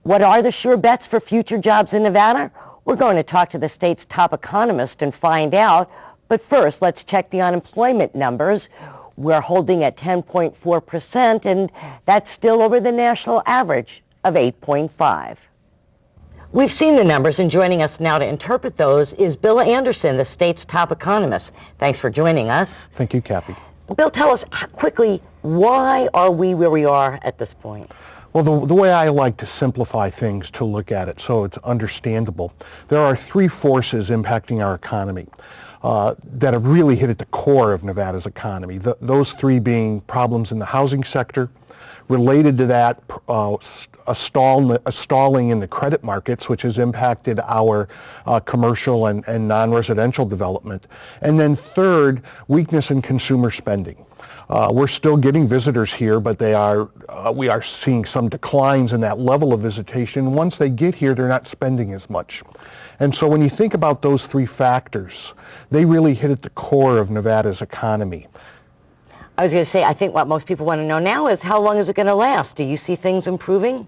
What are the sure bets for future jobs in Nevada? We're going to talk to the state's top economist and find out. But first, let's check the unemployment numbers. We're holding at 10.4%, and that's still over the national average of 8.5%. We've seen the numbers, and joining us now to interpret those is Bill Anderson, the state's top economist. Thanks for joining us. Thank you, Kathy. Bill, tell us quickly, why are we where we are at this point? Well, the way I like to simplify things to look at it so it's understandable, there are three forces impacting our economy that have really hit at the core of Nevada's economy. Those three being problems in the housing sector, related to that, a stalling in the credit markets, which has impacted our commercial and non-residential development. And then third, weakness in consumer spending. We're still getting visitors here, but we are seeing some declines in that level of visitation. Once they get here, they're not spending as much. And so when you think about those three factors, they really hit at the core of Nevada's economy. I was going to say, I think what most people want to know now is how long is it going to last? Do you see things improving?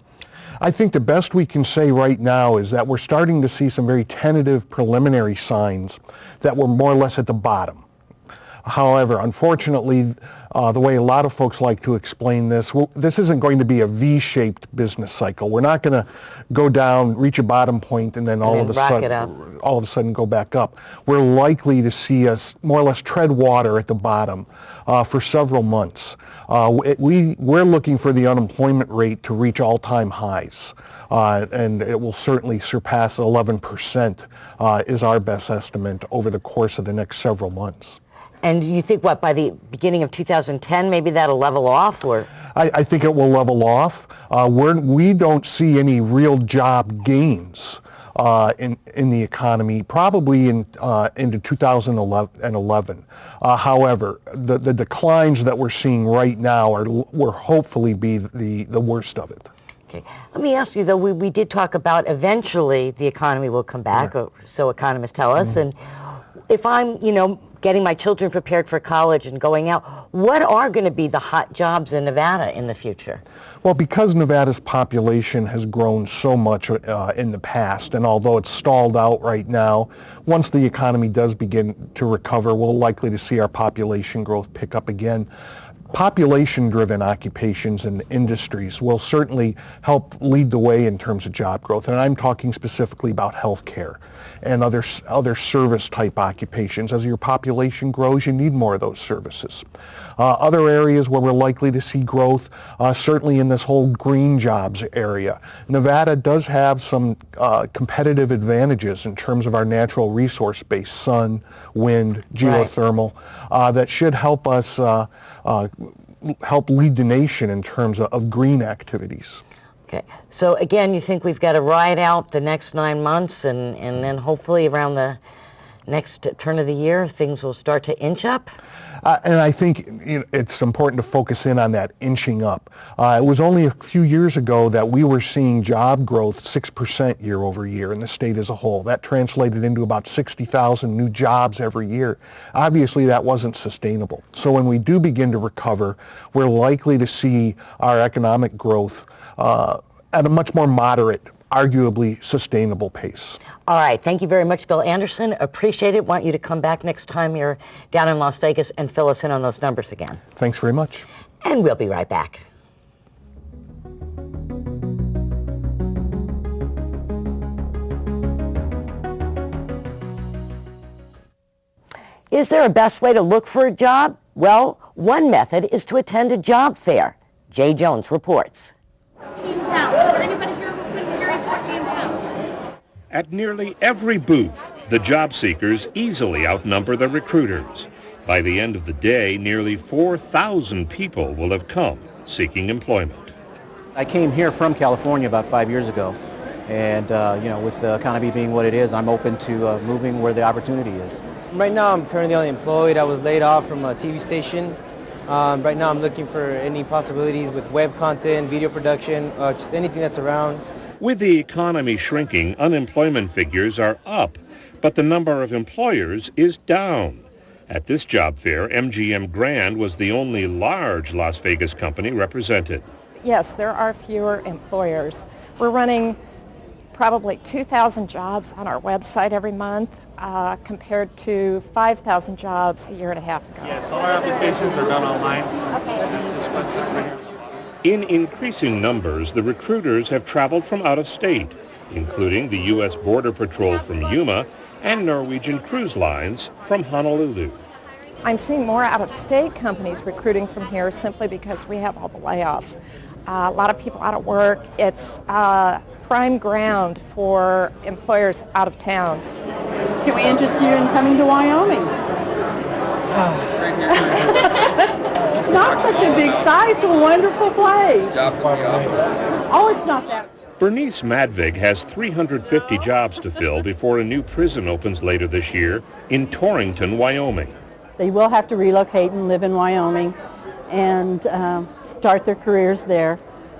I think the best we can say right now is that we're starting to see some very tentative preliminary signs that we're more or less at the bottom. However, unfortunately, the way a lot of folks like to explain this, this isn't going to be a V-shaped business cycle. We're not going to go down, reach a bottom point, and then all of a sudden go back up. We're likely to see us more or less tread water at the bottom for several months. We're looking for the unemployment rate to reach all-time highs, and it will certainly surpass 11%, is our best estimate over the course of the next several months. And you think, by the beginning of 2010, maybe that'll level off? Or I think it will level off. We don't see any real job gains in the economy, probably into 2011. However, the declines that we're seeing right now will hopefully be the worst of it. Okay. Let me ask you, though, we did talk about eventually the economy will come back, or so economists tell us. Mm-hmm. And if I'm, getting my children prepared for college and going out, what are going to be the hot jobs in Nevada in the future? Well, because Nevada's population has grown so much in the past, and although it's stalled out right now, once the economy does begin to recover, we're likely to see our population growth pick up again. Population-driven occupations and industries will certainly help lead the way in terms of job growth, and I'm talking specifically about healthcare and other service-type occupations. As your population grows, you need more of those services. Other areas where we're likely to see growth, certainly in this whole green jobs area. Nevada does have some competitive advantages in terms of our natural resource base, sun, wind, geothermal, that should help us help lead the nation in terms of green activities. Okay. So again, you think we've got to ride out the next 9 months, and then hopefully around the next turn of the year, things will start to inch up? And I think it's important to focus in on that inching up. It was only a few years ago that we were seeing job growth 6% year over year in the state as a whole. That translated into about 60,000 new jobs every year. Obviously, that wasn't sustainable. So when we do begin to recover, we're likely to see our economic growth at a much more moderate, arguably sustainable pace. All right. Thank you very much, Bill Anderson. Appreciate it. Want you to come back next time you're down in Las Vegas and fill us in on those numbers again. Thanks very much. And we'll be right back. Is there a best way to look for a job? Well, one method is to attend a job fair. Jay Jones reports. Team Pounds. Is there anybody here who's been hearing about Team Pounds? At nearly every booth, the job seekers easily outnumber the recruiters. By the end of the day, nearly 4,000 people will have come seeking employment. I came here from California about 5 years ago, and with the economy being what it is, I'm open to moving where the opportunity is. Right now, I'm currently unemployed. I was laid off from a TV station. Right now, I'm looking for any possibilities with web content, video production, just anything that's around. With the economy shrinking, unemployment figures are up, but the number of employers is down. At this job fair, MGM Grand was the only large Las Vegas company represented. Yes, there are fewer employers. We're running probably 2,000 jobs on our website every month compared to 5,000 jobs a year and a half ago. Yes, all our applications are done online. In increasing numbers, the recruiters have traveled from out of state, including the U.S. Border Patrol from Yuma and Norwegian Cruise Lines from Honolulu. I'm seeing more out-of-state companies recruiting from here simply because we have all the layoffs. A lot of people out of work. It's prime ground for employers out of town. Can we interest you in coming to Wyoming? Not such a big site. It's a wonderful place. Oh, it's not that. Bernice Madvig has 350 jobs to fill before a new prison opens later this year in Torrington, Wyoming. They will have to relocate and live in Wyoming and start their careers there.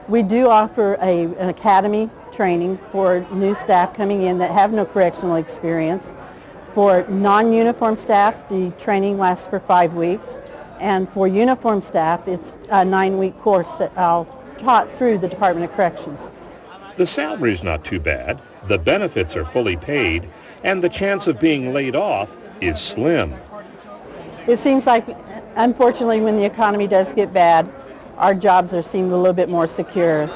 We do offer an academy training for new staff coming in that have no correctional experience. For non-uniform staff, the training lasts for 5 weeks. And for uniform staff, it's a 9-week course that I'll taught through the Department of Corrections. The salary's not too bad, the benefits are fully paid, and the chance of being laid off is slim. It seems like, unfortunately, when the economy does get bad, our jobs are seemed a little bit more secure.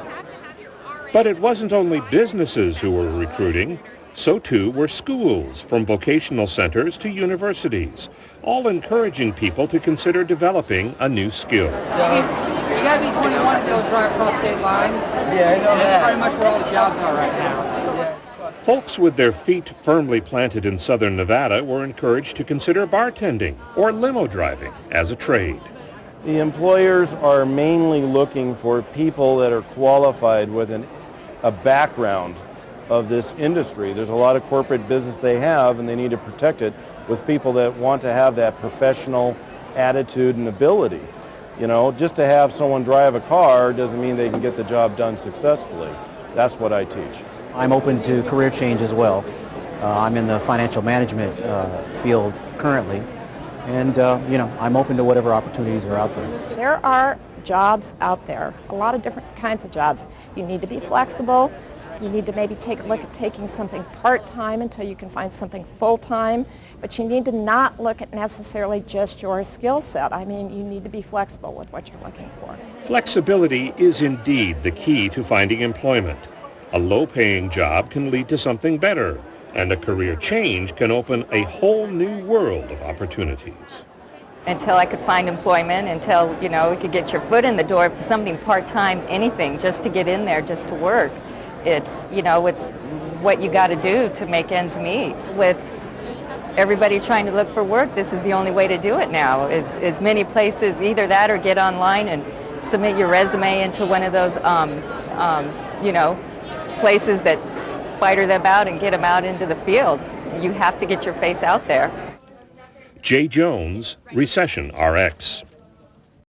But it wasn't only businesses who were recruiting, so too were schools, from vocational centers to universities, all encouraging people to consider developing a new skill. You got to be 21 to go drive across state lines. Yeah, I know that. That's pretty much where all the jobs are right now. Folks with their feet firmly planted in southern Nevada were encouraged to consider bartending or limo driving as a trade. The employers are mainly looking for people that are qualified with a background of this industry. There's a lot of corporate business they have, and they need to protect it with people that want to have that professional attitude and ability. You know, just to have someone drive a car doesn't mean they can get the job done successfully. That's what I teach. I'm open to career change as well. I'm in the financial management field currently, and I'm open to whatever opportunities are out there. There are jobs out there, a lot of different kinds of jobs. You need to be flexible. You need to maybe take a look at taking something part-time until you can find something full-time, but you need to not look at necessarily just your skill set. I mean, you need to be flexible with what you're looking for. Flexibility is indeed the key to finding employment. A low-paying job can lead to something better, and a career change can open a whole new world of opportunities. Until I could find employment, until, you could get your foot in the door for something part-time, anything, just to get in there, just to work. It's what you got to do to make ends meet. With everybody trying to look for work, this is the only way to do it now. Is many places, either that or get online and submit your resume into one of those, places that spider them out and get them out into the field. You have to get your face out there. Jay Jones, Recession Rx.